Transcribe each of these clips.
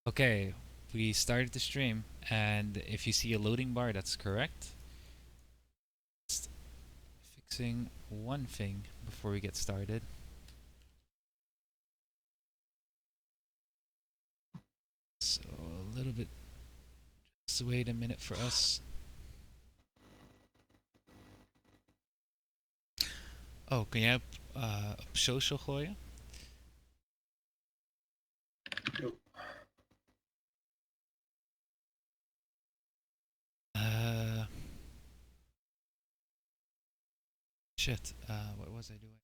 Okay, we started the stream, and if you see a loading bar, that's correct. Just fixing one thing before we get started. So a little bit, just wait a minute for us. Oh, kan jij op social gooien? Uh, Shit, what was I doing?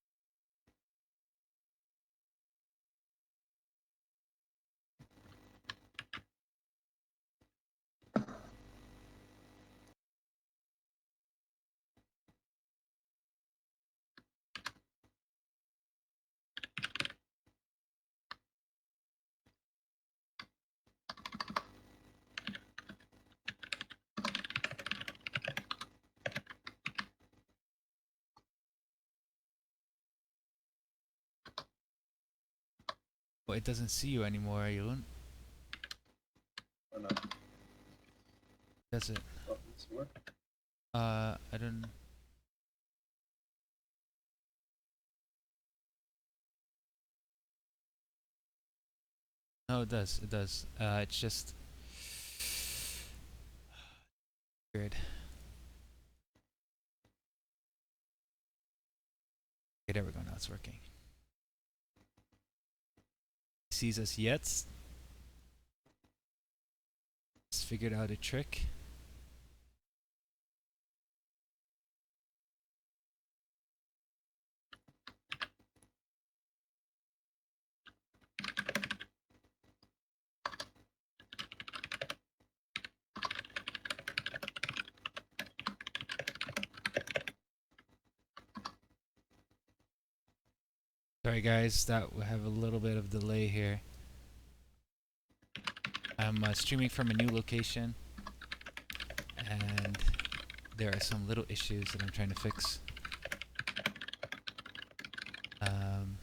Well, it doesn't see you anymore, Jeroen. Or no? Does it? Oh, it's work. I don't. No, it does. It does. It's just weird. Okay, there we go. Now it's working. Sees us yet? Just figured out a trick. Sorry guys, that we have a little bit of delay here. I'm streaming from a new location, and there are some little issues that I'm trying to fix. Um,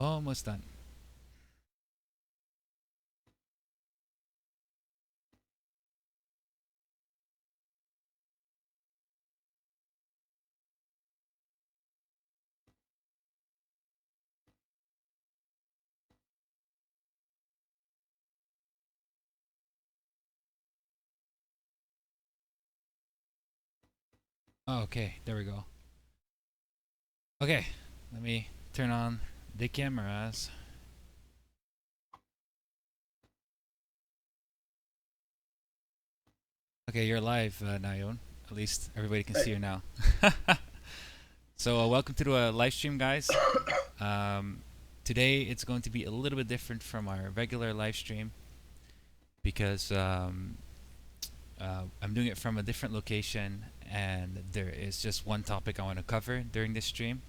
Almost done. Oh, okay, there we go. Okay, let me turn on the cameras. Okay, you're live, Nayon. At least everybody can see you now. So welcome to the live stream, guys. Today it's going to be a little bit different from our regular live stream because I'm doing it from a different location, and there is just one topic I want to cover during this stream.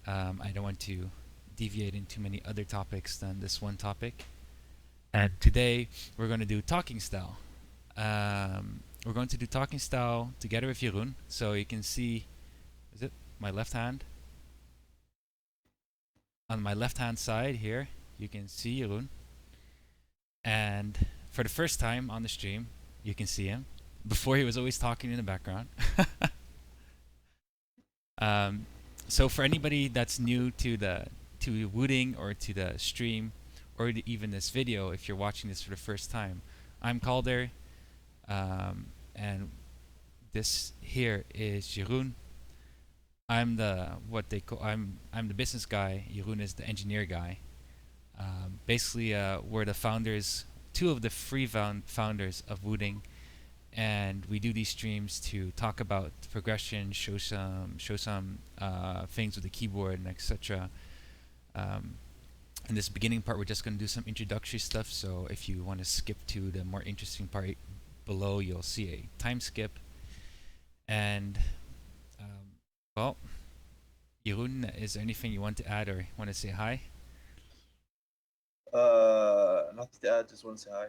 I don't want to deviate into many other topics than this one topic. And today we're going to do talking style. We're going to do talking style together with Jeroen. So you can see, is it my left hand? On my left hand side here, you can see Jeroen. And for the first time on the stream, you can see him. Before he was always talking in the background. um, so for anybody that's new to Wooting or to the stream or even this video, if you're watching this for the first time, I'm Calder, and this here is Jeroen. I'm the what they call I'm the business guy. Jeroen is the engineer guy. Basically, we're the founders, two of the free founders of Wooting, and we do these streams to talk about progression, show some things with the keyboard and etc. Um, in this beginning part, we're just going to do some introductory stuff. So if you want to skip to the more interesting part below, you'll see a time skip. And well, Jeroen, is there anything you want to add or want to say hi? Not that. I just want to say hi,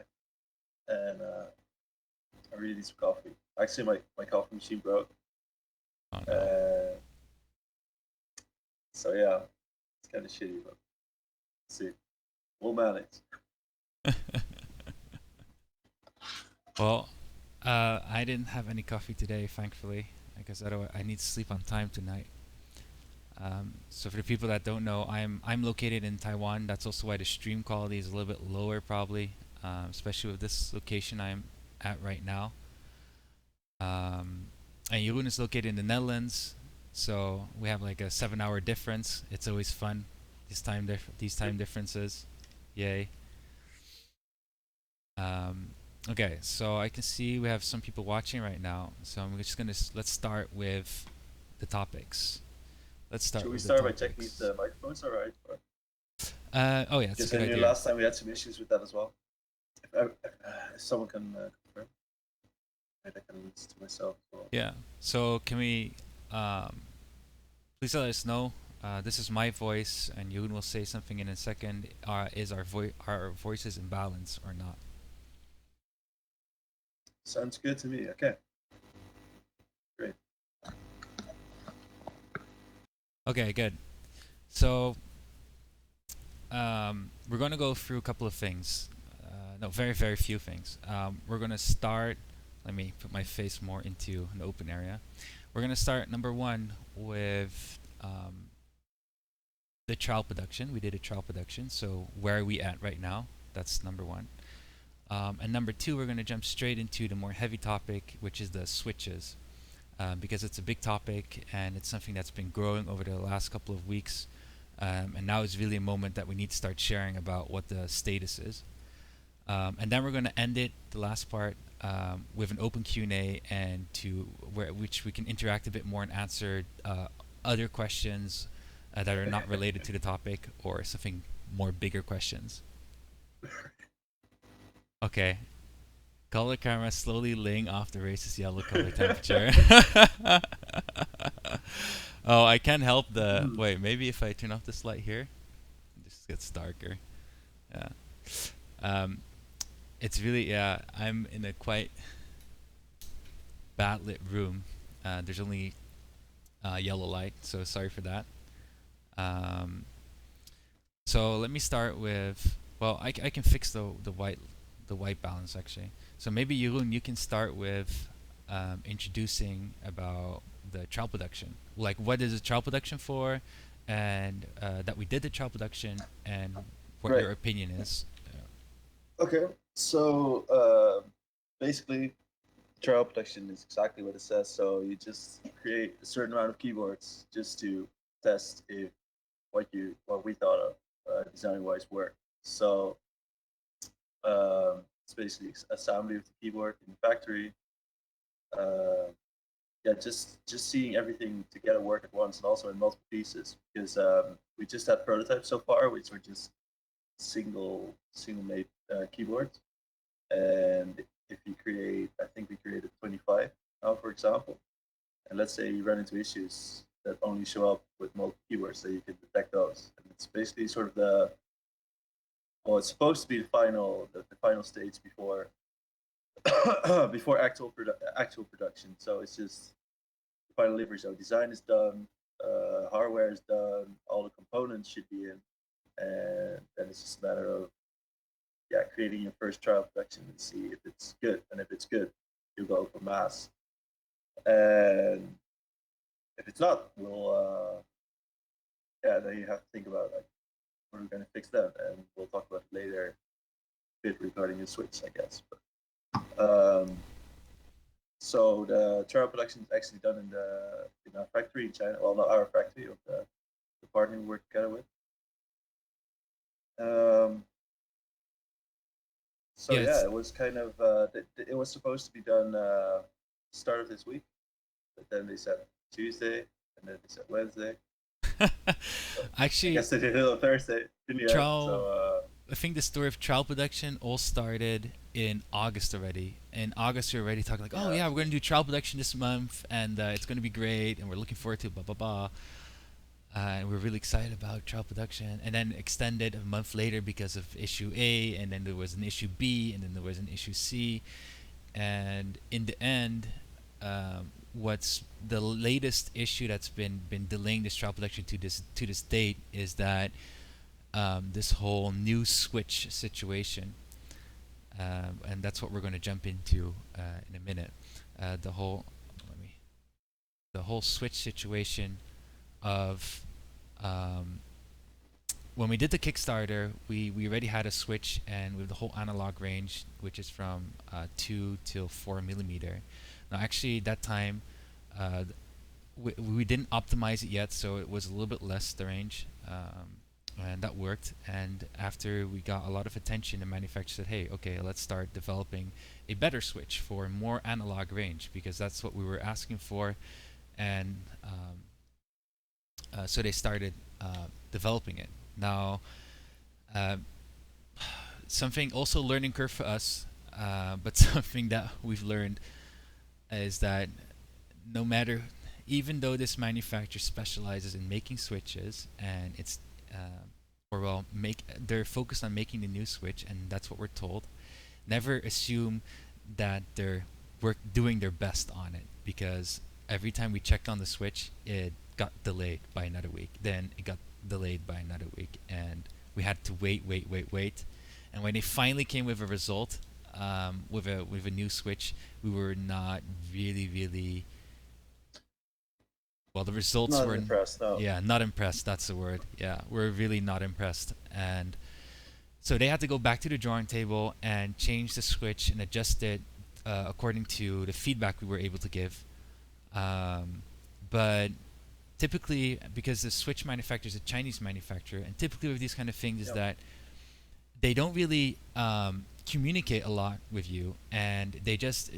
and I really need some coffee. Actually, my coffee machine broke, Oh no. uh, so yeah, it's kind of shitty, but let's see, we'll manage. Well, I didn't have any coffee today, thankfully, because otherwise I need to sleep on time tonight. So for the people that don't know, I'm located in Taiwan. That's also why the stream quality is a little bit lower, probably, especially with this location I'm at right now. Um, and Jeroen is located in the Netherlands, so we have like a 7-hour difference. It's always fun. These time differences, yay. Um, okay, so I can see we have some people watching right now. So I'm just gonna let's start with the topics. Let's start Should we with the start by checking if topics. the microphone's alright? Oh yeah, that's a Because good I knew idea. last time we had some issues with that as well. If someone can confirm, maybe I can listen to myself as well. Yeah. So can we please let us know? This is my voice, and Yoon will say something in a second. Is our voices in balance or not? Sounds good to me. Okay, great. Okay, good. So we're gonna go through a couple of things. No, very very few things. We're gonna start. Let me put my face more into an open area. We're gonna start number one with the trial production. We did a trial production. So where are we at right now? That's number one. And number two, we're going to jump straight into the more heavy topic, which is the switches, because it's a big topic and it's something that's been growing over the last couple of weeks. And now is really a moment that we need to start sharing about what the status is. And then we're going to end it, the last part, with an open Q&A and which we can interact a bit more and answer other questions that are not related to the topic or something more bigger questions. Okay, color camera slowly laying off the racist yellow color temperature. Oh, I can't help the. Hmm. Wait, maybe if I turn off this light here, it just gets darker. Yeah. Um, it's really, yeah, I'm in a quite bad lit room. There's only yellow light, so sorry for that. Um, so let me start with. Well, I can fix the white balance actually. So maybe Jeroen, you can start with introducing about the trial production. Like, what is the trial production for, and that we did the trial production, and what Right. your opinion is. Okay. So basically, trial protection is exactly what it says. So you just create a certain amount of keyboards just to test if what we thought of design wise work. So it's basically assembly of the keyboard in the factory. Uh, yeah, just seeing everything together work at once and also in multiple pieces because we just had prototypes so far, which were just single made keyboards. And if you create, I think we created 25 now, for example, and let's say you run into issues that only show up with multiple keywords, so you can detect those. And it's basically sort of it's supposed to be the final stage before before actual production. So it's just the final delivery. So design is done, hardware is done, all the components should be in, and then it's just a matter of creating your first trial production and see if it's good. And if it's good, you go for mass. And if it's not, then you have to think about like what are we going to fix that, and we'll talk about it later. A bit regarding the switch, I guess. So the trial production is actually done in our factory in China. Well, not our factory, of the partner we work together with. Um, so Yeah, yeah, it's it was kind of it was supposed to be done start of this week, but then they said Tuesday, and then they said Wednesday. So I actually guess they did it on Thursday in the end. trial. So I think the story of trial production all started in August already. In August, we were already talking like, oh yeah, yeah, we're gonna do trial production this month, and it's gonna be great, and we're looking forward to it, blah blah blah. and we're really excited about trial production. And then extended a month later because of issue A, and then there was an issue B, and then there was an issue C. And in the end, what's the latest issue that's been delaying this trial production to this date is that this whole new switch situation, and that's what we're going to jump into in a minute. The whole let me the whole switch situation of um, when we did the Kickstarter, we already had a switch and with the whole analog range, which is from 2 till 4 millimeter. Now, actually, that time uh, we didn't optimize it yet, so it was a little bit less the range, and that worked. And after we got a lot of attention, the manufacturer said, "Hey, okay, let's start developing a better switch for more analog range because that's what we were asking for." And so they started developing it. Now, uh, something also learning curve for us, but something that we've learned is that no matter, even though this manufacturer specializes in making switches and it's or well make they're focused on making the new switch and that's what we're told, never assume that they're work doing their best on it because every time we checked on the switch it got delayed by another week, then it got delayed by another week, and we had to wait. And when they finally came with a result, with a new switch, we were not really well. The results Not were impressed, no. yeah, not impressed. That's the word. Yeah, we're really not impressed, and so they had to go back to the drawing table and change the switch and adjust it according to the feedback we were able to give. But typically, because the switch manufacturer is a Chinese manufacturer, and typically with these kind of things is Yeah. that they don't really communicate a lot with you, and they just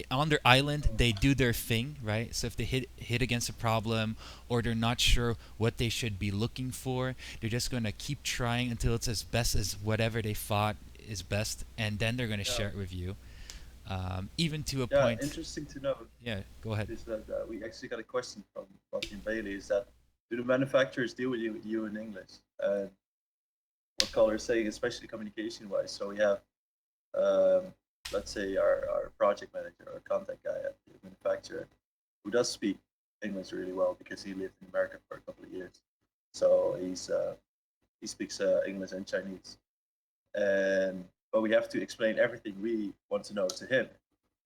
on their island they do their thing, right? So if they hit against a problem or they're not sure what they should be looking for, they're just going to keep trying until it's as best as whatever they thought is best, and then they're going to Yeah. share it with you, even to a Yeah, point. interesting to note Yeah, go ahead. is that we actually got a question from Martin Bailey. Is that do the manufacturers deal with you in English? And what Color is saying, especially communication wise. So we have, um, let's say, our project manager or contact guy at the manufacturer who does speak English really well because he lived in America for a couple of years. So he speaks English and Chinese, and but we have to explain everything we want to know to him,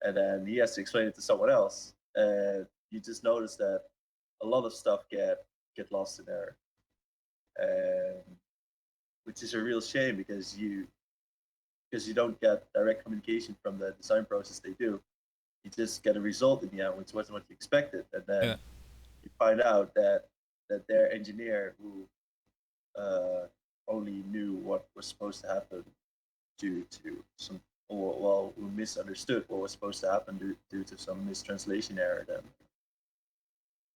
and then he has to explain it to someone else. And you just notice that a lot of stuff get lost in there, and which is a real shame because you don't get direct communication from the design process they do. You just get a result in the end, which wasn't what you expected, and then Yeah. you find out that their engineer who only knew what was supposed to happen due to some, or well, who misunderstood what was supposed to happen due to some mistranslation error. Then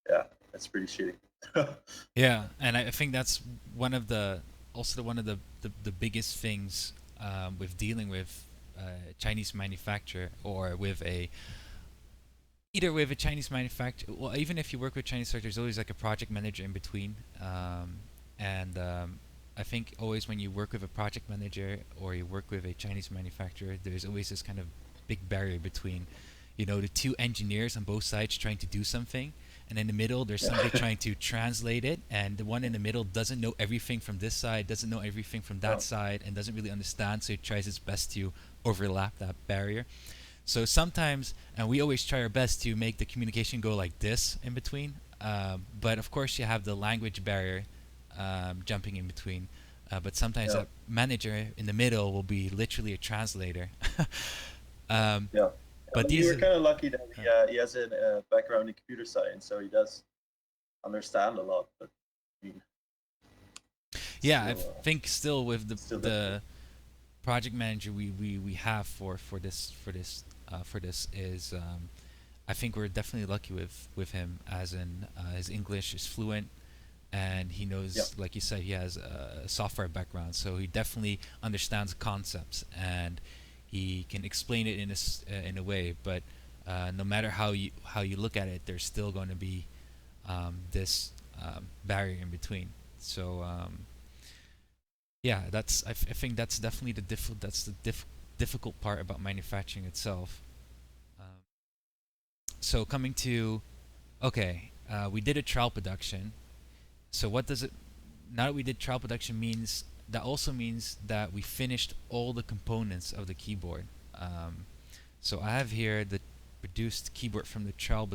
yeah, that's pretty shitty. Yeah, and I think that's one of the also one of the biggest things with dealing with Chinese manufacturer or with a either with a Chinese manufacturer. Well, even if you work with Chinese sector, there's always like a project manager in between, and I think always when you work with a project manager or you work with a Chinese manufacturer, there's always this kind of big barrier between, the two engineers on both sides trying to do something, and in the middle there's somebody Yeah. trying to translate it, and the one in the middle doesn't know everything from this side, doesn't know everything from that No. side, and doesn't really understand, so he tries his best to overlap that barrier. So sometimes, and we always try our best to make the communication go like this in between. But of course, you have the language barrier jumping in between. But sometimes Yeah. that manager in the middle will be literally a translator. um, Yeah. but But we these, were kind of lucky that he has a background in computer science, so he does understand a lot. But I mean, yeah, I still, think still with still difficult. the project manager we have for this is I think we're definitely lucky with him, as in his English is fluent, and he Yeah. knows, like you said, he has a software background, so he definitely understands concepts and he can explain it in a way. But no matter how you look at it, there's still going to be this barrier in between. So yeah, I think that's definitely the difficult part about manufacturing itself. Um, so coming to okay, we did a trial production. So what does it? Now that we did trial production means that also means that we finished all the components of the keyboard. Um, so I have here the produced keyboard from the trial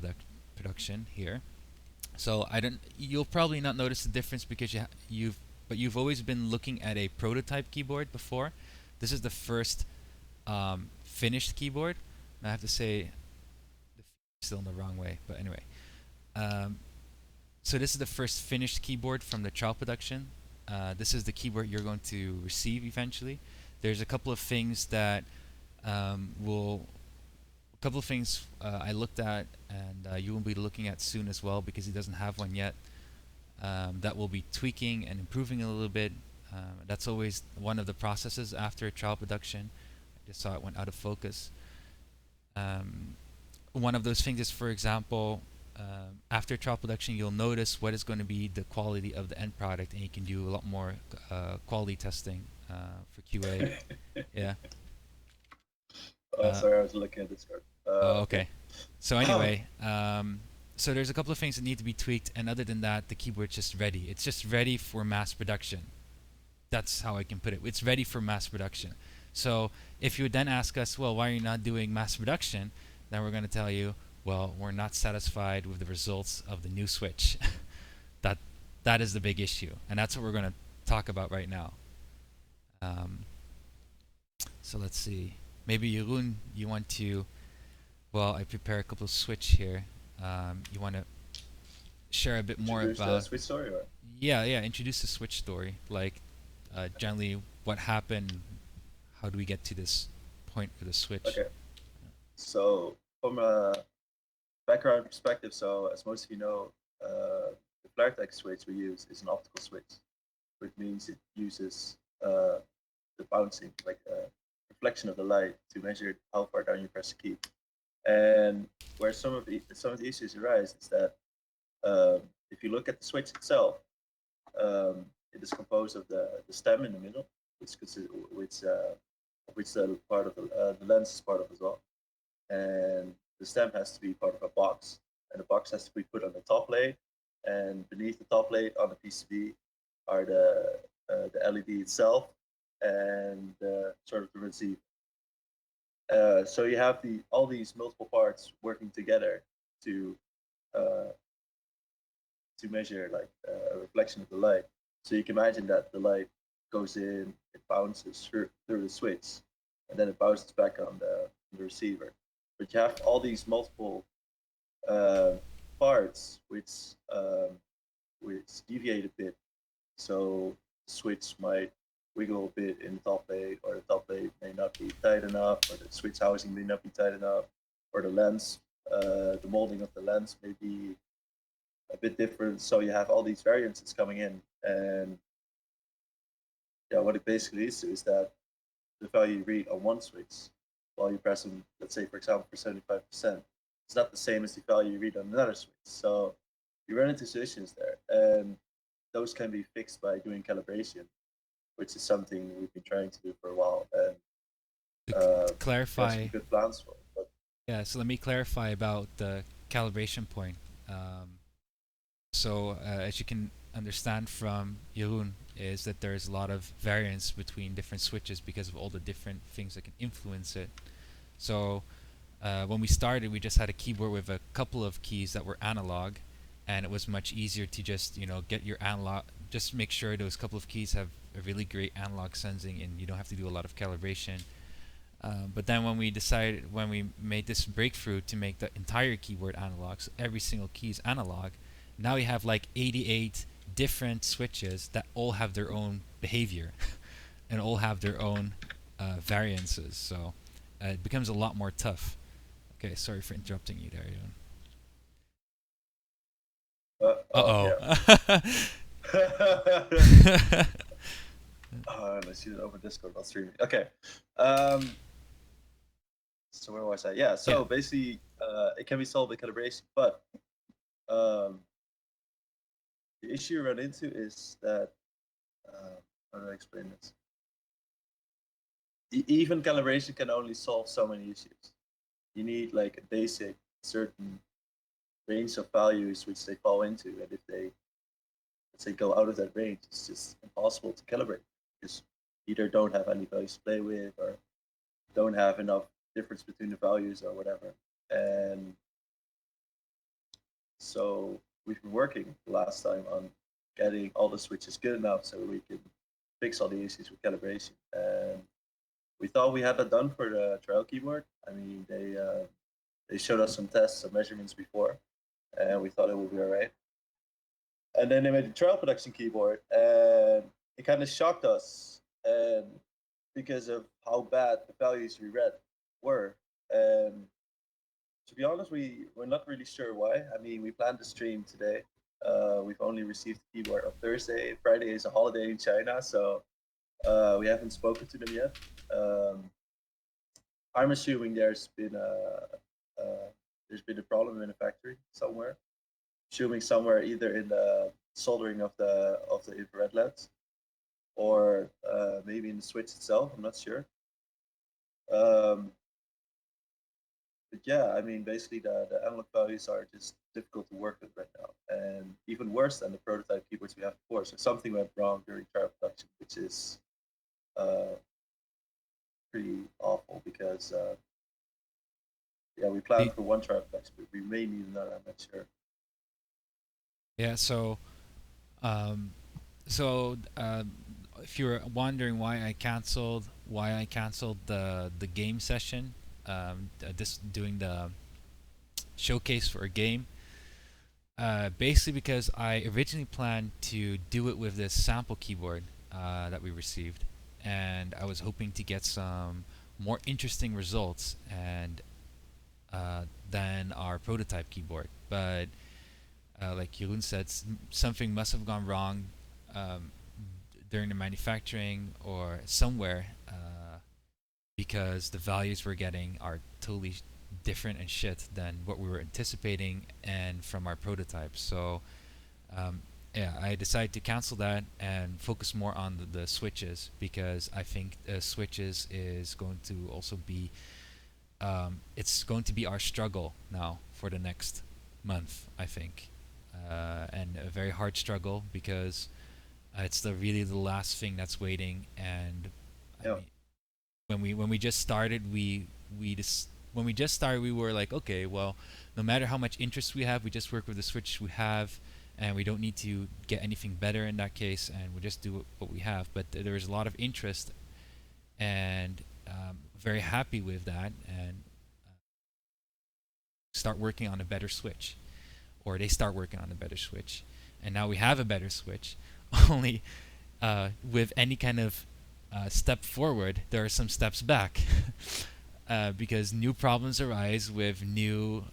production here. So I don't. You'll probably not notice the difference because you've always been looking at a prototype keyboard before. This is the first finished keyboard. And I have to say, still in the wrong way, but anyway. Um, so this is the first finished keyboard from the trial production. This is the keyboard you're going to receive eventually. There's a couple of things that will a couple of things I looked at, and you will be looking at soon as well because he doesn't have one yet. That will be tweaking and improving a little bit. That's always one of the processes after a trial production. I just saw it went out of focus. Um, One of those things is, for example, after trial production, you'll notice what is going to be the quality of the end product, and you can do a lot more quality testing for QA. Yeah. Uh, Sorry, I was looking at Discord. oh, Okay. okay. So anyway, so there's a couple of things that need to be tweaked, and other than that, the keyboard's just ready. It's just ready for mass production. That's how I can put it. It's ready for mass production. So if you would then ask us, well, why are you not doing mass production? Then we're going to tell you, well, we're not satisfied with the results of the new Switch. that that is the big issue, and that's what we're going to talk about right now. Um, so let's see. Maybe Jeroen, you want to? Well, I prepare a couple of Switch here. You want to share a bit more Introduce the about? Switch story, or Yeah, yeah. Introduce the Switch story, like generally what happened. How do we get to this point for the Switch? okay. So from a background perspective, so as most of you know, the FlareTech switch we use is an optical switch, which means it uses the bouncing, like reflection of the light, to measure how far down you press the key. And where some of the issues arise is that if you look at the switch itself, it is composed of the stem in the middle, which the part of the lens is part of as well, and the stem has to be part of a box, and the box has to be put on the top plate, and beneath the top plate on the PCB are the LED itself and sort of the receiver. So you have all these multiple parts working together to uh, to measure like a reflection of the light. So you can imagine that the light goes in, it bounces through the switch, and then it bounces back on the receiver. But you have all these multiple uh, parts which deviate a bit. So the switch might wiggle a bit in the top plate, or the top plate may not be tight enough, or the switch housing may not be tight enough, or the molding of the lens may be a bit different. So you have all these variances coming in, and yeah, what it basically is that the value you read on one switch while you press them, let's say for example for 75%, it's not the same as the value you read on another switch. So you run into issues there, and those can be fixed by doing calibration, which is something we've been trying to do for a while, and To we have clarify, some good plans for it. But yeah. So let me clarify about the calibration point. So as you can understand from Jeroen, is that there's a lot of variance between different switches because of all the different things that can influence it. So when we started, we just had a keyboard with a couple of keys that were analog, and it was much easier to just get your analog. Just make sure those couple of keys have a really great analog sensing, and you don't have to do a lot of calibration. But then when we made this breakthrough to make the entire keyboard analog, so every single key is analog, now we have like 88 different switches that all have their own behavior and all have their own variances. So it becomes a lot more tough. Okay, sorry for interrupting you there, yeah. Ewan. Let's see it over Discord, not streaming. Okay. Um, so where was I? Yeah. Yeah. So basically, it can be solved with calibration, but um, the issue you run into is that how do I explain this? Even calibration can only solve so many issues. You need like a basic certain range of values which they fall into, and if they, let's say, go out of that range, it's just impossible to calibrate because either don't have any values to play with or don't have enough difference between the values or whatever. And so we've been working the last time on getting all the switches good enough so we can fix all the issues with calibration. And we thought we had that done for the trial keyboard. I mean, they showed us some tests, some measurements before, and we thought it would be all right. And then they made the trial production keyboard, and it kind of shocked us, and because of how bad the values we read were. And to be honest, we're not really sure why. I mean, we planned to stream today. We've only received the keyboard on Thursday. Friday is a holiday in China, so we haven't spoken to them yet. I'm assuming there's been a problem in the factory somewhere. Assuming somewhere either in the soldering of the infrared LEDs or maybe in the switch itself. I'm not sure. Um, but yeah, I mean, basically the analog values are just difficult to work with right now, and even worse than the prototype keyboards we have before. So something went wrong during trial production, which is uh, pretty awful because yeah, we planned The- for one trial production, but we may need another. I'm not sure. Yeah, um, so if you're wondering why I canceled the game session, this doing the showcase for a game, basically because I originally planned to do it with this sample keyboard that we received, and I was hoping to get some more interesting results and than our prototype keyboard. But like Jeroen said, something must have gone wrong um, during the manufacturing or somewhere because the values we're getting are totally different and shit than what we were anticipating and from our prototypes. So um, yeah, I decided to cancel that and focus more on the switches because I think switches is going to also be it's going to be our struggle now for the next month, I think, and a very hard struggle because it's really the last thing that's waiting. And I Yeah, mean, when we just started, we just when we just started, we were like, okay, well, no matter how much interest we have, we just work with the switch we have, and we don't need to get anything better in that case, and we'll just do what we have. But there was a lot of interest, and very happy with that, and start working on a better switch, or they start working on a better switch, and now we have a better switch. Only with any kind of step forward, there are some steps back because new problems arise with new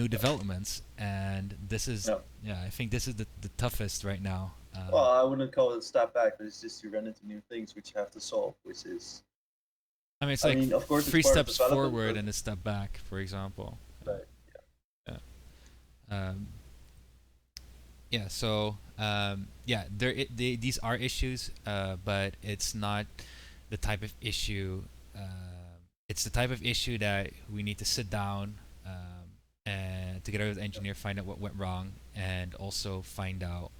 developments, and this is yeah. yeah, I think this is the toughest right now. Well, I wouldn't call it a step back, but it's just you run into new things which you have to solve, which is, I mean, it's I like mean, of course, it's three part of steps development, forward but and a step back, for example. like, Yeah. Um, yeah. So yeah, these are issues, but it's not the type of issue. It's the type of issue that we need to sit down and together with the engineer find out what went wrong and also find out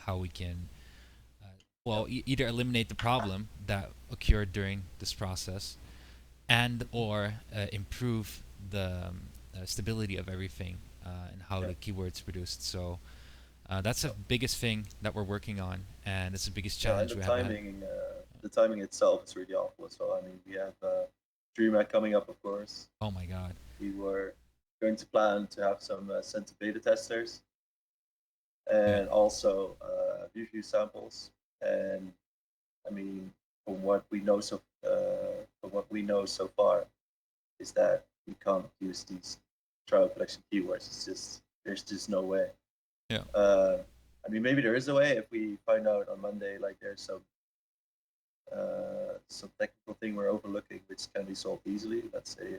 how we can yeah, either eliminate the problem that occurred during this process and or improve the stability of everything and how yeah, the keywords produced. So that's the yeah. biggest thing that we're working on, and it's the biggest Yeah, and challenge we have ahead. the timing itself is really awful as well. I mean, we have DreamHack coming up, of course. Oh my god. We were going to plan to have some sent to beta testers Yeah. and also review samples. And I mean, from what we know so far, is that we can't use these trial collection keywords. It's just there's just no way. Yeah. Uh, I mean, maybe there is a way if we find out on Monday, like there's some technical thing we're overlooking which can be solved easily. Let's say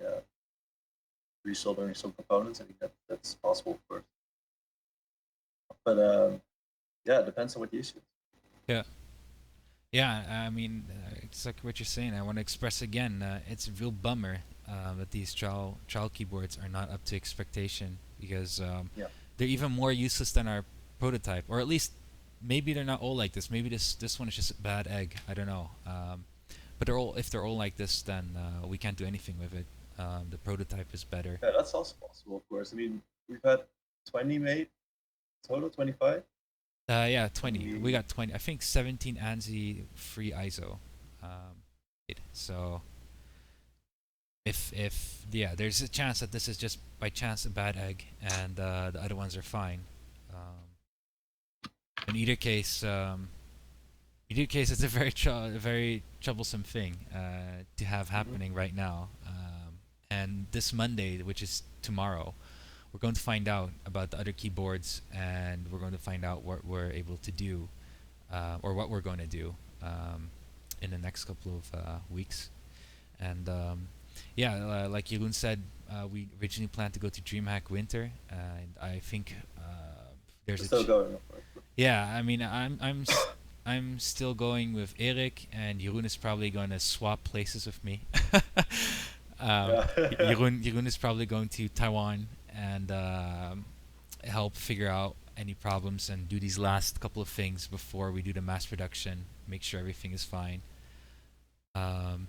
resoldering some components. I think that's possible, of course. But yeah, it depends on what the issue is. Yeah. Yeah, I mean, it's like what you're saying. I want to express again. It's a real bummer that these trial keyboards are not up to expectation because Yeah, they're even more useless than our prototype, or at least maybe they're not all like this. Maybe this one is just a bad egg. I don't know. But they're all if they're all like this, then we can't do anything with it. The prototype is better. yeah, that's also possible, of course. I mean, we've had 20 made total, 25, Yeah, and 20. We we got 20. I think 17 ANSI free ISO. So if yeah, there's a chance that this is just by chance a bad egg, and the other ones are fine. In either case, it's a very troublesome thing to have mhm. happening right now. And this Monday, which is tomorrow, we're going to find out about the other keyboards, and we're going to find out what we're able to do, or what we're going to do in the next couple of weeks. And yeah, like Jeroen said, we originally planned to go to DreamHack Winter, and I think there's We're a still going, of course. yeah. I mean, I'm still going with Eric, and Jeroen is probably going to swap places with me. Yeah. Jeroen is probably going to Taiwan and help figure out any problems and do these last couple of things before we do the mass production. Make sure everything is fine. Um,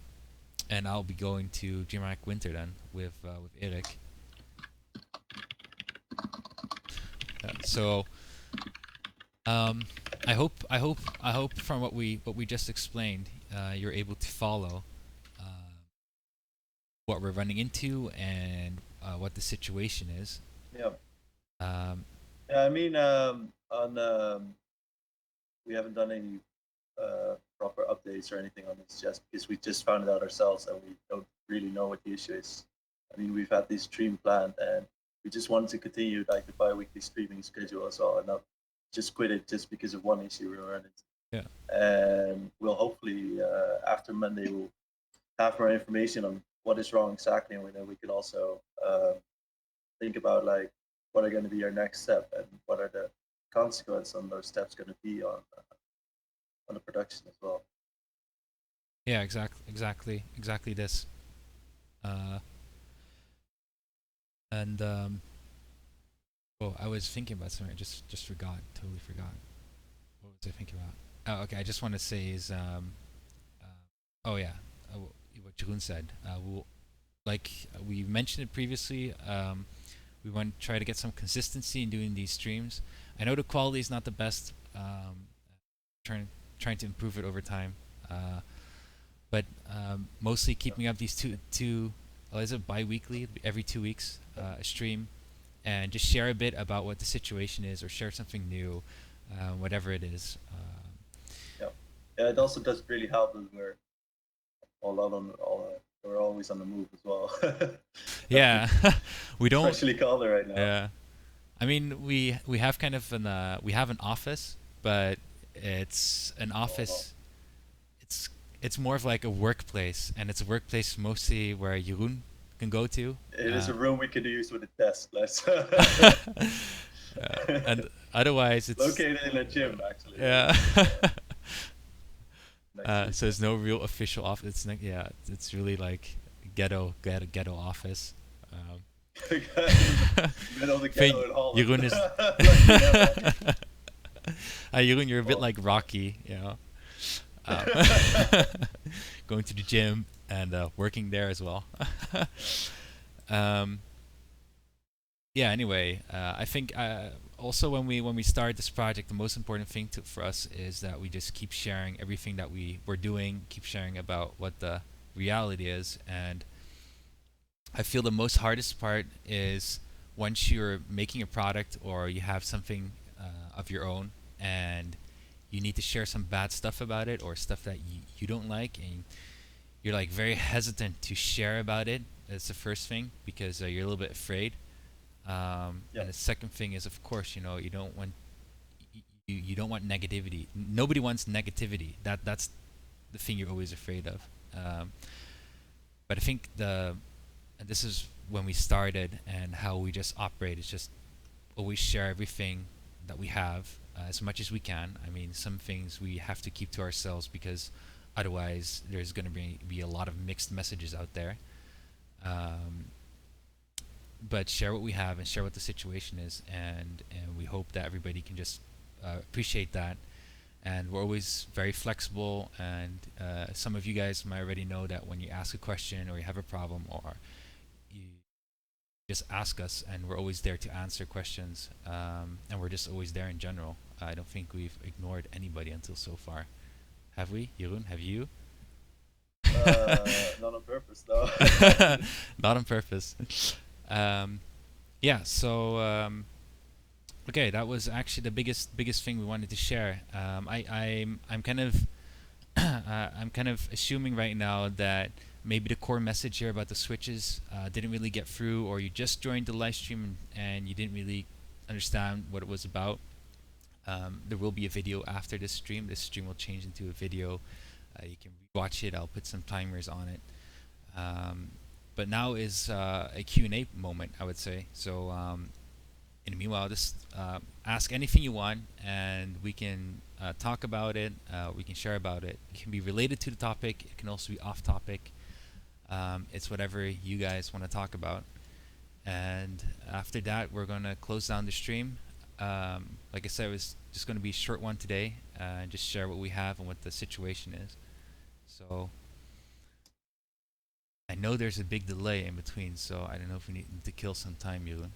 and I'll be going to DreamHack Winter then with Eric. So um, I hope from what we just explained, you're able to follow what we're running into and what the situation is. Yeah. Um, Yeah, I mean, we haven't done any proper updates or anything on this just because we just found it out ourselves and we don't really know what the issue is. I mean, we've had this stream planned and we just wanted to continue like the bi-weekly streaming schedule as well and not just quit it just because of one issue we were running. yeah, And we'll hopefully after Monday we'll have more information on what is wrong exactly, and then we can also think about like what are going to be our next step and what are the consequences on those steps going to be on the production as well. yeah, exactly this. Uh, and oh, I was thinking about something. I just forgot. Totally forgot. What was I thinking about? Oh, okay. I just want to say is uh, oh yeah, what Jeroen said. Like we mentioned it previously. We want to try to get some consistency in doing these streams. I know the quality is not the best. Trying trying to improve it over time. But mostly keeping up these is it bi-weekly, every 2 weeks, a stream, and just share a bit about what the situation is or share something new, whatever it is. Yeah, yeah. It also doesn't really help that we're we're always on the move as well. Yeah, we don't. Especially Calder right now. Yeah, I mean we have kind of we have an office, but it's an Oh, office. It's more of like a workplace, and it's a workplace mostly where Jeroen can go to. it is a room we could use with a desk. Let's And otherwise it's located in a gym actually. yeah. Next to So there's no real official office. It's like yeah, it's really like ghetto office. middle of the Think ghetto in Holland. Jeroen is Lucky them, Jeroen, you're a bit well, like Rocky, you know, um, going to the gym and working there as well. um, yeah. Anyway, I think also when we start this project, the most important thing for us is that we just keep sharing everything that we're doing, keep sharing about what the reality is, and I feel the most hardest part is once you're making a product or you have something of your own and you need to share some bad stuff about it or stuff that you don't like and you're like very hesitant to share about it. That's the first thing because you're a little bit afraid. yeah, And the second thing is, of course, you don't want you don't want negativity. Nobody wants negativity. That's the thing you're always afraid of. But I think and this is when we started and how we just operate is just always share everything that we have as much as we can. I mean, some things we have to keep to ourselves because otherwise there's going to be a lot of mixed messages out there. Um, but share what we have and share what the situation is, and we hope that everybody can just appreciate that. And we're always very flexible, and some of you guys might already know that when you ask a question or you have a problem or you just ask us, and we're always there to answer questions, and we're just always there in general. I don't think we've ignored anybody until so far. Have we, Jeroen? Have you? Not on purpose, though. Not on purpose. Um, yeah. So okay, that was actually the biggest thing we wanted to share. I'm kind of I'm kind of assuming right now that maybe the core message here about the switches didn't really get through, or you just joined the live stream and you didn't really understand what it was about. There will be a video after this stream. This stream will change into a video. You can watch it. I'll put some timers on it. But now is a Q&A moment, I would say. So in the meanwhile, just ask anything you want, and we can talk about it. We can share about it. It can be related to the topic. It can also be off topic. It's whatever you guys want to talk about. And after that, we're going to close down the stream. Like I said, it was just going to be a short one today, and just share what we have and what the situation is. So I know there's a big delay in between, so I don't know if we need to kill some time, Ewan,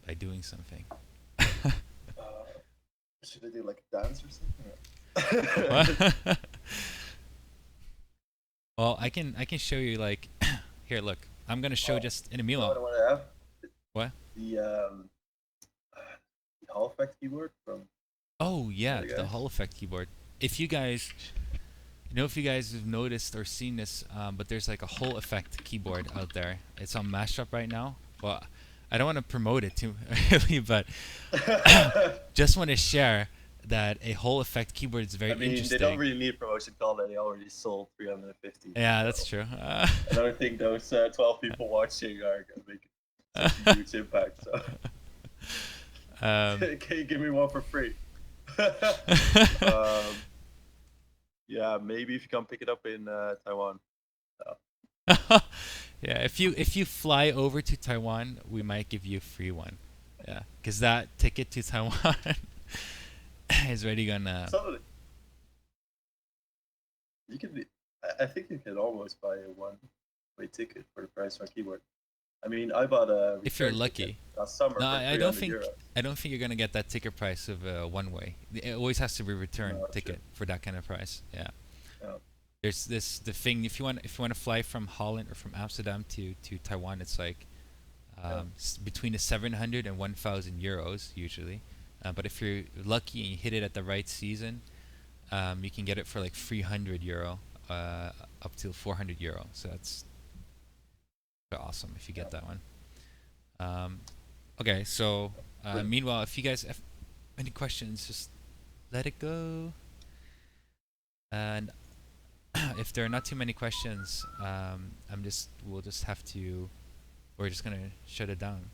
by doing something. Should I do like a dance or something? What? Well, I can show you like here. Look, I'm gonna show just in a You know what I meanwhile. want to have? What? The Hall effect keyboard from Oh yeah, the the guys. Hall effect keyboard. If you guys, if you guys have noticed or seen this, but there's like a Hall effect keyboard out there. It's on Mashup right now. Well, I don't want to promote it too early, but just want to share that a Hall effect keyboard is very I mean, interesting. they don't really need promotion call that they already sold 350. Yeah, so that's true. I don't think those 12 people watching are gonna make such a huge impact. So can you give me one for free? Yeah, maybe if you come pick it up in Taiwan. Yeah, if you fly over to Taiwan, we might give you a free one. Yeah, because that ticket to Taiwan is already gonna. Somebody, you can. I think you can almost buy a one-way ticket for the price of a keyboard. I mean, I bought a If you're return lucky. ticket last summer No, for I don't 300 think euros. I don't think you're gonna get that ticket price of a one way. It always has to be a return No, ticket true. for that kind of price. Yeah. Yeah. There's the thing if you want to fly from Holland or from Amsterdam to Taiwan, it's like between the 700 and 1,000 euros usually. But if you're lucky and you hit it at the right season, you can get it for like 300 euro, up to 400 euro. So that's awesome if you get that one. Okay, so meanwhile, if you guys have any questions, just let it go. And if there are not too many questions, we're just gonna shut it down.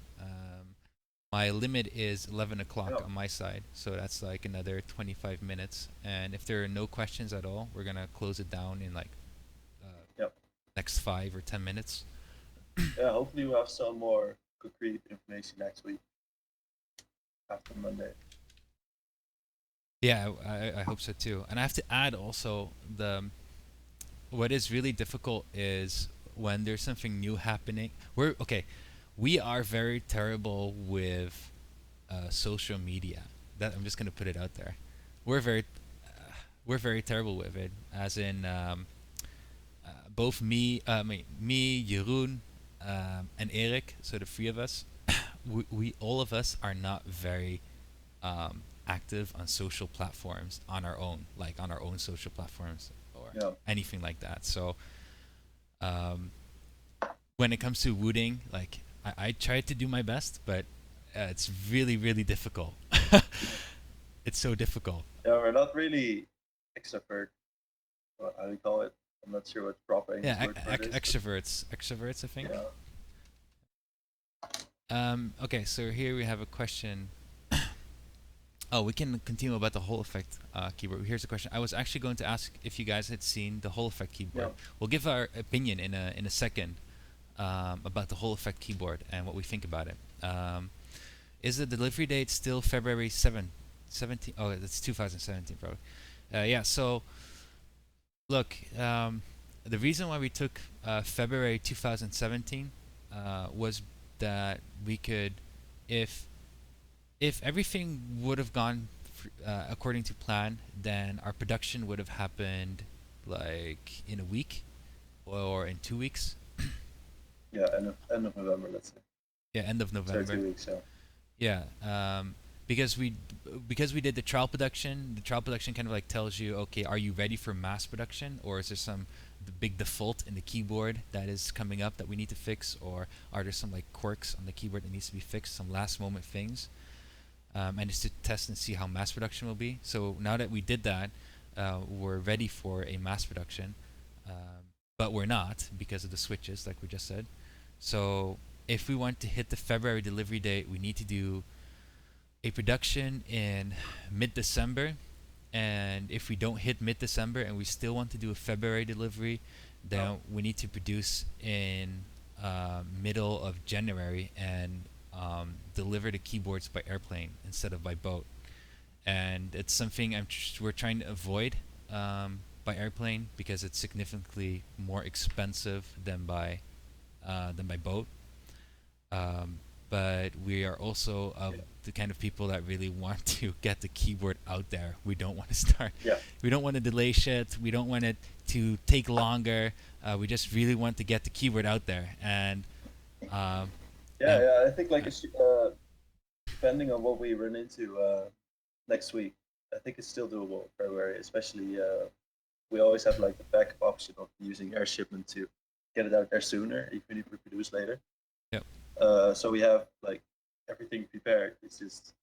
My limit is 11 o'clock on my side, so that's like another 25 minutes. And if there are no questions at all, we're gonna close it down in like next 5 or 10 minutes. Yeah, hopefully we'll have some more concrete information next week after Monday. Yeah, I hope so too. And I have to add also what is really difficult is when there's something new happening. We are very terrible with social media. That I'm just gonna put it out there. We're very terrible with it. As in, both me, Jeroen, and Eric. So the three of us, we all of us are not very active on social platforms on our own, like on our own social platforms or anything like that. So when it comes to Wooting, like I try to do my best, but it's really, really difficult. It's so difficult. Yeah, we're not really extrovert. How do you call it? I'm not sure what proper English word for it is. Extroverts, I think. Okay, so here we have a question. Oh, we can continue about the Hall effect keyboard. Here's a question. I was actually going to ask if you guys had seen the Hall effect Yeah. keyboard. We'll give our opinion in a second about the Hall effect keyboard and what we think about it. Is the delivery date still February 17? Oh, that's 2017, probably. Yeah. So look, the reason why we took February 2017 was that we could, if everything would have gone according to plan, then our production would have happened like in a week or in 2 weeks. Yeah, end of November, let's say. Yeah, end of Sorry, November. 2 weeks. Yeah. Yeah, because we did the trial production. The trial production kind of like tells you, okay, are you ready for mass production, or is there some the big default in the keyboard that is coming up that we need to fix, or are there some like quirks on the keyboard that needs to be fixed, some last moment things, and just to test and see how mass production will be. So now that we did that, we're ready for a mass production, but we're not because of the switches, like we just said. So if we want to hit the February delivery date, we need to do a production in mid-December. And if we don't hit mid-December and we still want to do a February delivery, then we need to produce in middle of January and deliver the keyboards by airplane instead of by boat. And it's something we're trying to avoid by airplane because it's significantly more expensive than by boat. But we are also of Yeah. the kind of people that really want to get the keyboard out there. We don't want to start. Yeah. We don't want to delay shit. We don't want it to take longer. We just really want to get the keyboard out there. Um, Yeah, and yeah. I think like depending on what we run into next week, I think it's still doable in February. Especially we always have like the backup option of using air shipment to get it out there sooner, even if we produce later. yep, So we have like everything prepared. It's just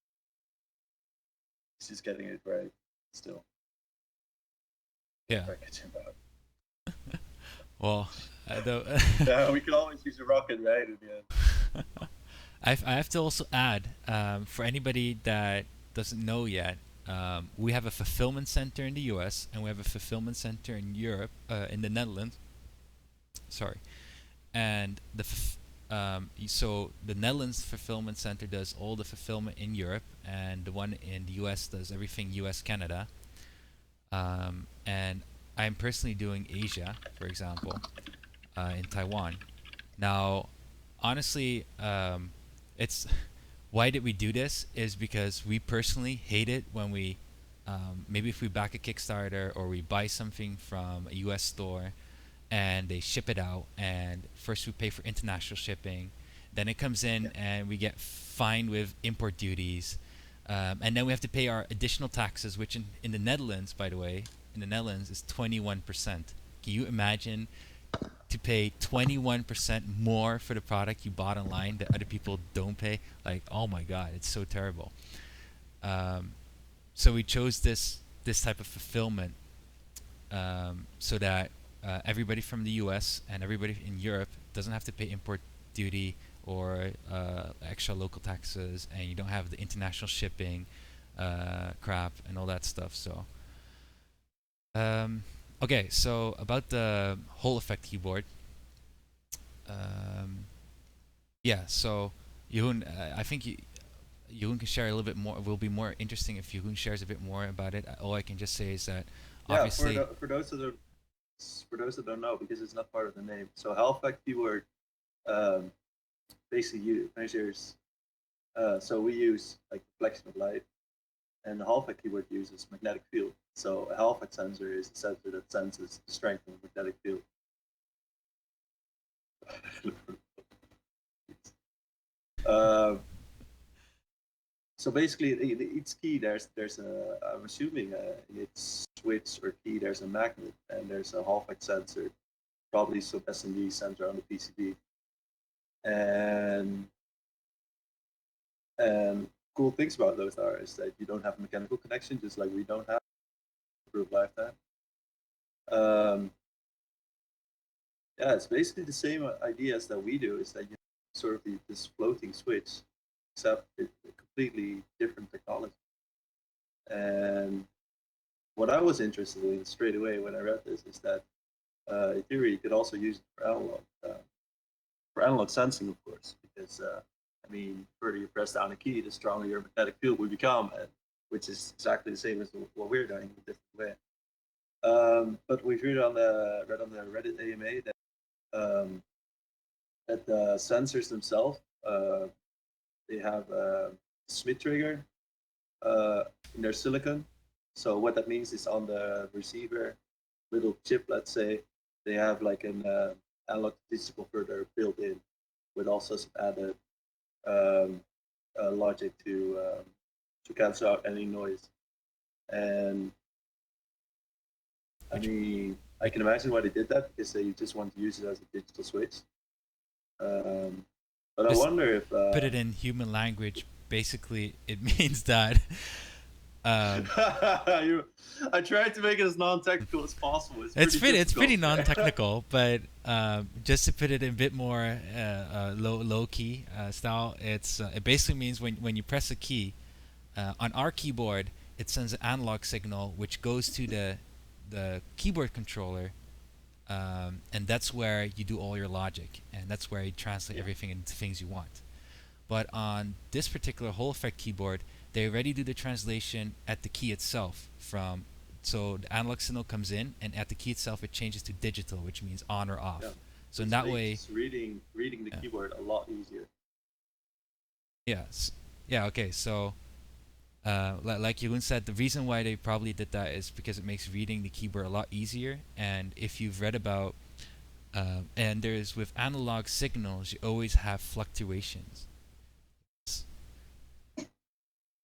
getting it right still. yeah. Packaging about. Well, Yeah, we can always use a rocket, right? In the end. I have to also add for anybody that doesn't know yet, we have a fulfillment center in the U.S. and we have a fulfillment center in Europe, in the Netherlands. Sorry, and so the Netherlands fulfillment center does all the fulfillment in Europe, and the one in the U.S. does everything U.S. Canada. And I'm personally doing Asia, for example, in Taiwan. Now, honestly, it's why did we do this? Is because we personally hate it when we maybe if we back a Kickstarter or we buy something from a U.S. store and they ship it out, and first we pay for international shipping, then it comes in Yeah. and we get fined with import duties, and then we have to pay our additional taxes, which in the Netherlands, by the way, in the Netherlands is 21%. Can you imagine to pay 21% more for the product you bought online that other people don't pay? Like, oh my god, it's so terrible. Um, so we chose this type of fulfillment so that everybody from the U.S. and everybody in Europe doesn't have to pay import duty or extra local taxes, and you don't have the international shipping crap and all that stuff. So, okay, so about the whole effect keyboard. Um, yeah, so Yehun, I think Yehun can share a little bit more. It will be more interesting if Yehun shares a bit more about it. All I can just say is that Yeah, obviously, for those that don't know, because it's not part of the name. So Halifax keyword um, basically measures. So we use like reflection of light, and the Halifax keyword uses magnetic field. So a Halifax sensor is a sensor that senses the strength of the magnetic field. uh, so basically, each key there's a I'm assuming in its switch or key there's a magnet, and there's a Halifax sensor, probably some SMD sensor on the PCB. And cool things about those are is that you don't have a mechanical connection, just like we don't have improved lifetime. Um, yeah, it's basically the same idea as that we do. Is that you sort of this floating switch, except it's a completely different technology. And what I was interested in straight away when I read this is that in theory you could also use it for analog sensing, of course, because I mean, the further you press down a key, the stronger your magnetic field will become, which is exactly the same as what we're doing in a different way. But we've read on the Reddit AMA that the sensors themselves they have a Smith trigger uh, in their silicon. So what that means is on the receiver little chip, let's say, they have like an analog to digital converter built in, with also some added um, logic to cancel out any noise. And I Which, mean, I which can imagine why they did that because they just want to use it as a digital switch. Um, but I just wonder if put it in human language. Basically, it means that um, I tried to make it as non-technical as possible. It's pretty it's pretty difficult. non-technical, but just to put it in a bit more low key style, it basically means when you press a key on our keyboard, it sends an analog signal which goes to the keyboard controller, and that's where you do all your logic, and that's where you translate Yeah. everything into things you want. But on this particular Whole Effect keyboard, they already do the translation at the key itself. So the analog signal comes in, and at the key itself, it changes to digital, which means on or Yeah. off. So in Which that way, makes reading the yeah, keyboard a lot easier. yes, yeah, okay. So like Yulun said, the reason why they probably did that is because it makes reading the keyboard a lot easier. And if you've read about, and there's with analog signals, you always have fluctuations.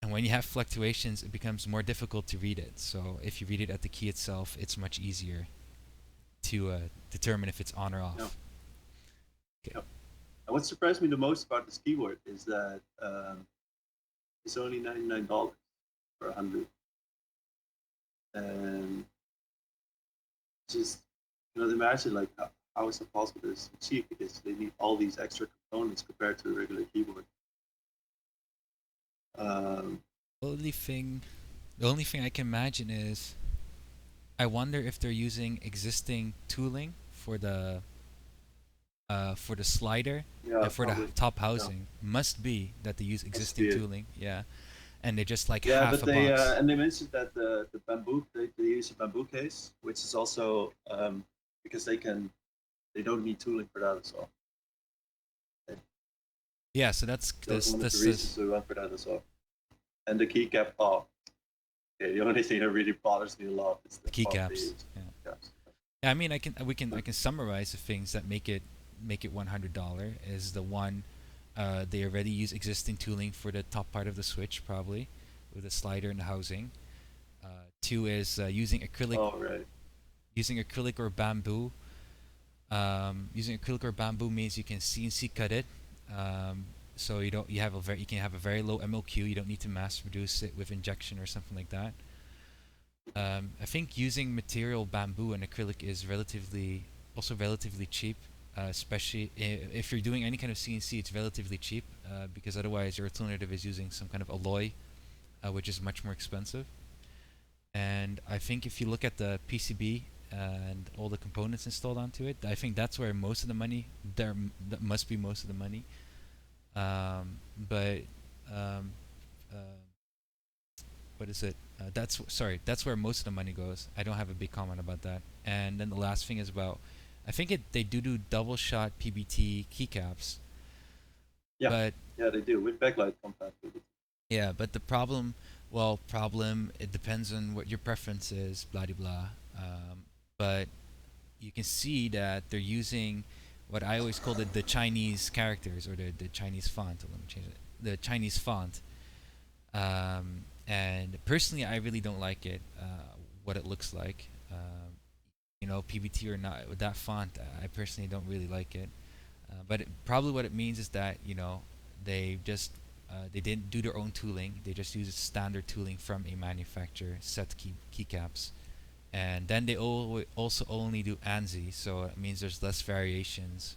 And when you have fluctuations, it becomes more difficult to read it. So if you read it at the key itself, it's much easier to determine if it's on or Yeah. off. Okay. Yeah. And what surprised me the most about this keyboard is that it's only $99 for 100, and just imagine like how is it possible that it's so cheap because they need all these extra components compared to a regular keyboard. Um, The only thing, the only thing I can imagine is I wonder if they're using existing tooling for the slider yeah, and for the probably. top Yeah, housing. Must be that they use must existing be it. tooling. Yeah, and they're just like Yeah, half but a they box. and they mentioned that the bamboo they use a bamboo case, which is also because they don't need tooling for that as well. Yeah, so that's That was this one of the this reasons is we went for that as well. And the keycap, oh, okay, the only thing that really bothers me a lot is the font they keycaps. use. Yeah. Keycaps. Yeah, I mean, I can summarize the things that make it $100 is the one, they already use existing tooling for the top part of the switch probably, with the slider and the housing. Two is Oh, right. using acrylic or bamboo. Using acrylic or bamboo means you can CNC cut it. So you can have a very low MLQ. You don't need to mass produce it with injection or something like that. I think using material bamboo and acrylic is relatively cheap, especially if you're doing any kind of CNC. It's relatively cheap because otherwise your alternative is using some kind of alloy, which is much more expensive. And I think if you look at the PCB and all the components installed onto it, I think that's where most of the money that must be most of the money. But um, uh, what is it? That's where most of the money goes. I don't have a big comment about that. And then the last thing is about, I think they do double shot PBT keycaps, Yeah, but yeah, they do with backlight compatibility. yeah, but the problem, it depends on what your preference is, blah de blah. But you can see that they're using what I always call the Chinese characters or the Chinese font. Let me change it. The Chinese font. And personally, I really don't like it. What it looks like. PBT or not, with that font, I personally don't really like it. But probably what it means is that they just they didn't do their own tooling. They just used standard tooling from a manufacturer, set keycaps, and then they also only do ANSI, so it means there's less variations.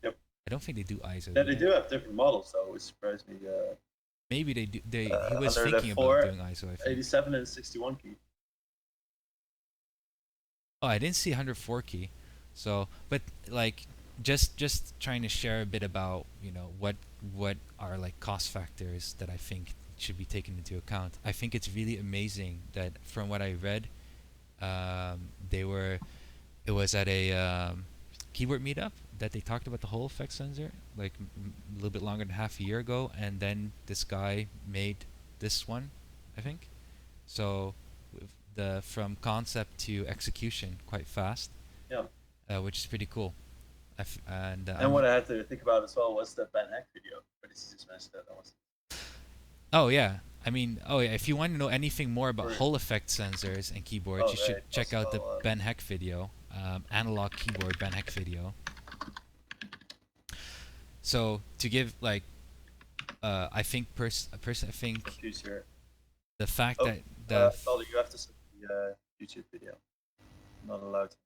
Yep. I don't think they do ISO, Yeah, do they they? do have different models though, which surprised me. Maybe they do. He was thinking about 104, doing ISO, I think. 87, and 61 key. Oh, I didn't see 104 key. So, but like, just trying to share a bit about what are like cost factors that I think should be taken into account. I think it's really amazing that from what I read, they were it was at a keyboard meetup that they talked about the Hall effect sensor like a little bit longer than half a year ago, and then this guy made this one, I think. So the from concept to execution quite fast, Yeah. which is pretty cool. And And what I had to think about as well was the Ben Heck video. But this just mentioned that. Was oh yeah, I mean, oh yeah, if you want to know anything more about for, Hall effect sensors and keyboards, oh, you should right. check out the Ben Heck video, analog keyboard Ben Heck video. So to give like, I think I think future. the fact Oh, that the Ollie, you have to send the YouTube video. I'm not allowed to.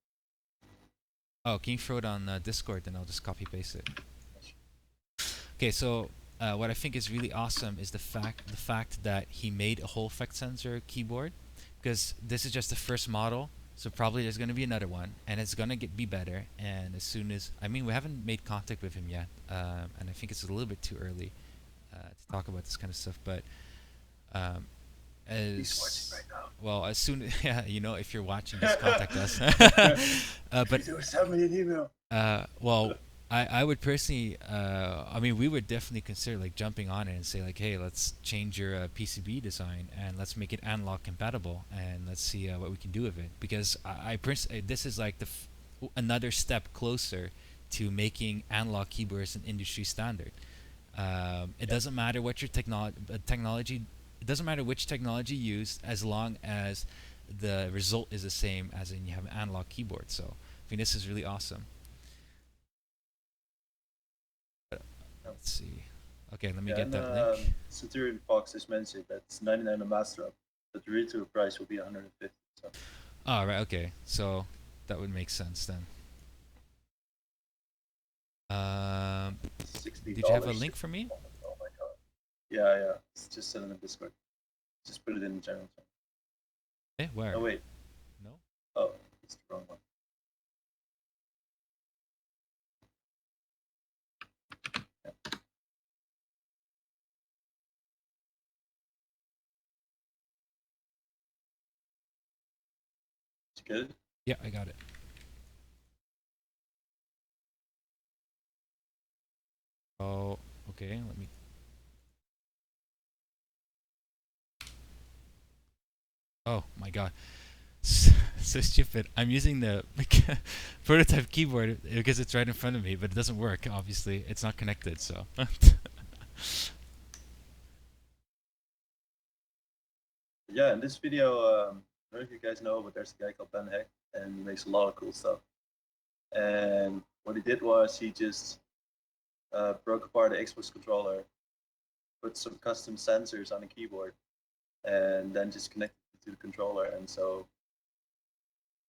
oh, can you throw it on Discord? Then I'll just copy paste it. Okay, so what I think is really awesome is the fact that he made a Hall effect sensor keyboard, because this is just the first model. So probably there's going to be another one, and it's going to be better. And as soon as I mean, we haven't made contact with him yet, and I think it's a little bit too early to talk about this kind of stuff. But um, He's watching right now. well, as soon yeah, if you're watching, just contact us. But Send me an email. well, I would personally, I mean, we would definitely consider like jumping on it and say like, hey, let's change your PCB design and let's make it analog compatible and let's see what we can do with it. Because this is like another step closer to making analog keyboards an industry standard. It doesn't matter what your technology. It doesn't matter which technology used, as long as the result is the same as in you have an analog keyboard. So I think this is really awesome. Let's see. Okay, let me get that link. Centurion Fox has mentioned that it's 99 on Master Up, but the retail price will be 150. So. Oh, right. Okay, so that would make sense then. Did you have a link for me? Oh my god. Yeah. It's just send it in Discord. Just put it in the general chat. Eh, where? Oh wait. No. Oh, it's the wrong one. It's good. Yeah, I got it. Oh, okay. Let me. Oh my god. So stupid. I'm using the prototype keyboard because it's right in front of me, but it doesn't work. Obviously, it's not connected. So. Yeah, in this video, I don't know if you guys know, but there's a guy called Ben Heck, and he makes a lot of cool stuff. And what he did was he just broke apart the Xbox controller, put some custom sensors on the keyboard, and then just connected it to the controller. And so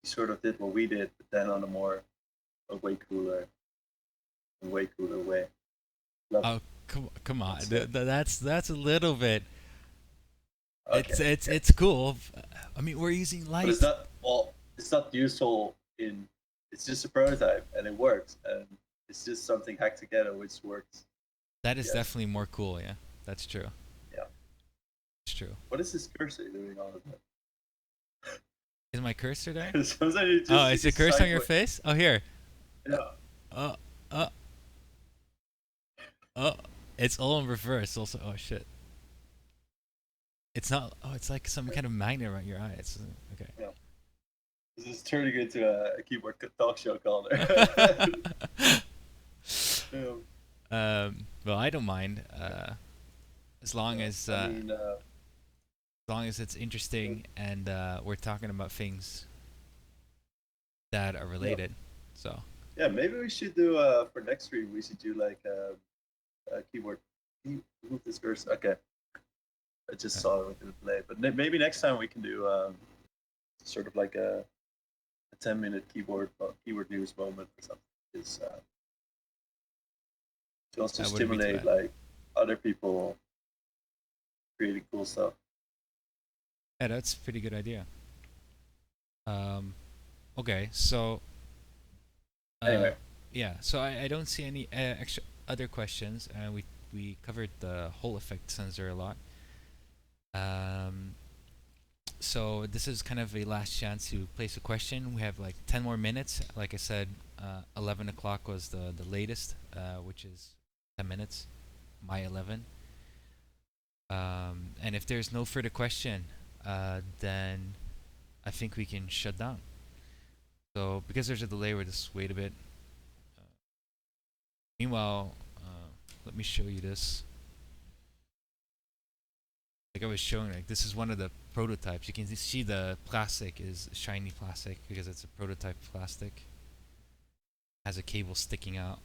he sort of did what we did, but then on a way cooler way. Love Oh, come on. That's a little bit. Okay. It's cool. I mean, we're using light. But it's not it's not useful in. It's just a prototype, and it works, and it's just something hacked together which works. That is definitely more cool. Yeah, that's true. Yeah. It's true. What is this cursor doing all of that? Is my cursor there? Oh, is the cursor on your face? Oh, here. Yeah. Uh, uh, oh, it's all in reverse. Also, oh shit. It's not. Oh, it's like some kind of magnet around your eye. It's okay. Yeah. This is turning into a keyboard talk show caller. Well, I don't mind. As long as I mean, as long as it's interesting and we're talking about things that are related. So. Yeah, maybe we should do for next stream. We should do like a keyboard. Move this cursor. Okay. I just saw it with the play, but maybe next time we can do sort of like a 10-minute keyboard news moment or something. Is to also stimulate like other people creating cool stuff. Yeah, that's a pretty good idea. Okay, so uh, Anyway, yeah, so I don't see any extra other questions, and we covered the whole effect sensor a lot. Um, so this is kind of a last chance to place a question. We have like 10 more minutes. Like I said, 11 o'clock was the latest, which is 10 minutes, my 11. And if there's no further question, then I think we can shut down. So because there's a delay, we'll just wait a bit. Meanwhile, let me show you this. Like I was showing, like this is one of the prototypes. You can see the plastic is shiny plastic because it's a prototype plastic. Has a cable sticking out.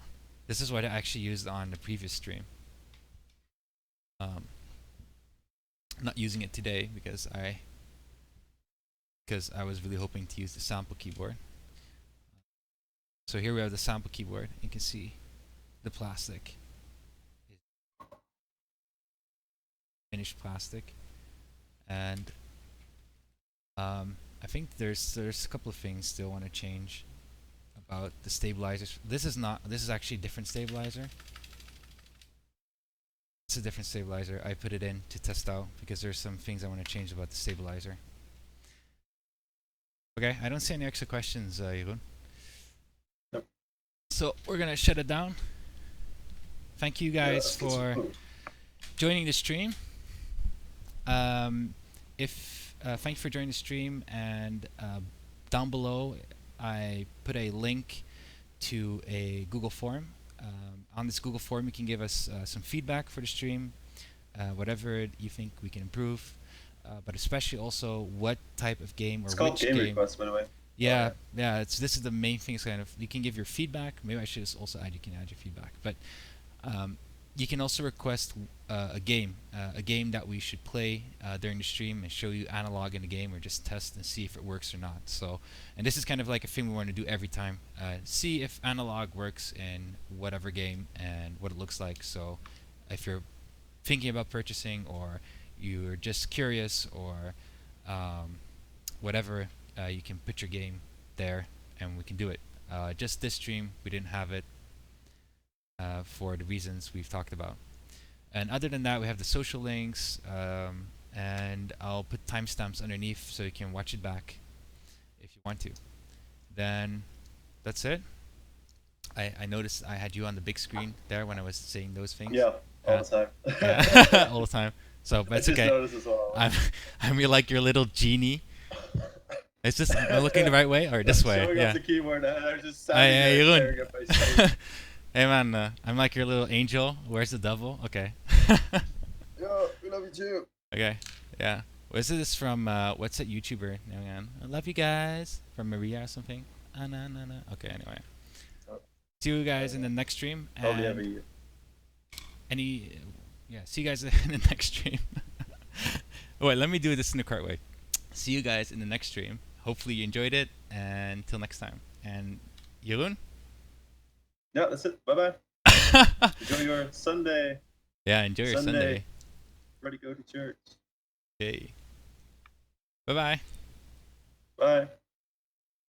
This is what I actually used on the previous stream. I'm not using it today because I was really hoping to use the sample keyboard. So here we have the sample keyboard. You can see the plastic, finished plastic, and I think there's a couple of things still want to change about the stabilizers. This is actually a different stabilizer. It's a different stabilizer. I put it in to test out because there's some things I want to change about the stabilizer. Okay, I don't see any extra questions, Jeroen. Nope. So we're gonna shut it down. Thank you guys for joining the stream. Thank you for joining the stream, and down below I put a link to a Google form. On this Google form, you can give us some feedback for the stream, whatever you think we can improve, but especially also what type of game or it's called which game game. requests, by the way. Yeah, yeah. This is the main thing. Is kind of you can give your feedback. Maybe I should just also add. You can add your feedback, but you can also request a game that we should play during the stream and show you analog in the game, or just test and see if it works or not. So, and this is kind of like a thing we want to do every time. See if analog works in whatever game and what it looks like. So, if you're thinking about purchasing, or you're just curious, or whatever, you can put your game there and we can do it. Just this stream, we didn't have it for the reasons we've talked about. And other than that, we have the social links, and I'll put timestamps underneath so you can watch it back if you want to. Then that's it. I noticed I had you on the big screen there when I was saying those things. Yeah, all the time. Yeah, all the time. So that's I just okay. noticed as well. I'm like your little genie. It's just am I looking the right way or this way? Showing yeah. up the keyboard, and I was just standing there Jeroen. staring at my screen. Hey man, I'm like your little angel. Where's the devil? Okay. Yo, we love you too. Okay. Yeah. Was this from what's that YouTuber? I love you guys from Maria or something. No. Okay. Anyway. See you guys in the next stream. Probably every year. See you guys in the next stream. Wait, let me do this in the correct way. See you guys in the next stream. Hopefully you enjoyed it, and until next time. And Jeroen? Yeah, that's it. Bye-bye. Enjoy your Sunday. Yeah, enjoy your Sunday. Ready to go to church. Okay. Bye-bye. Bye.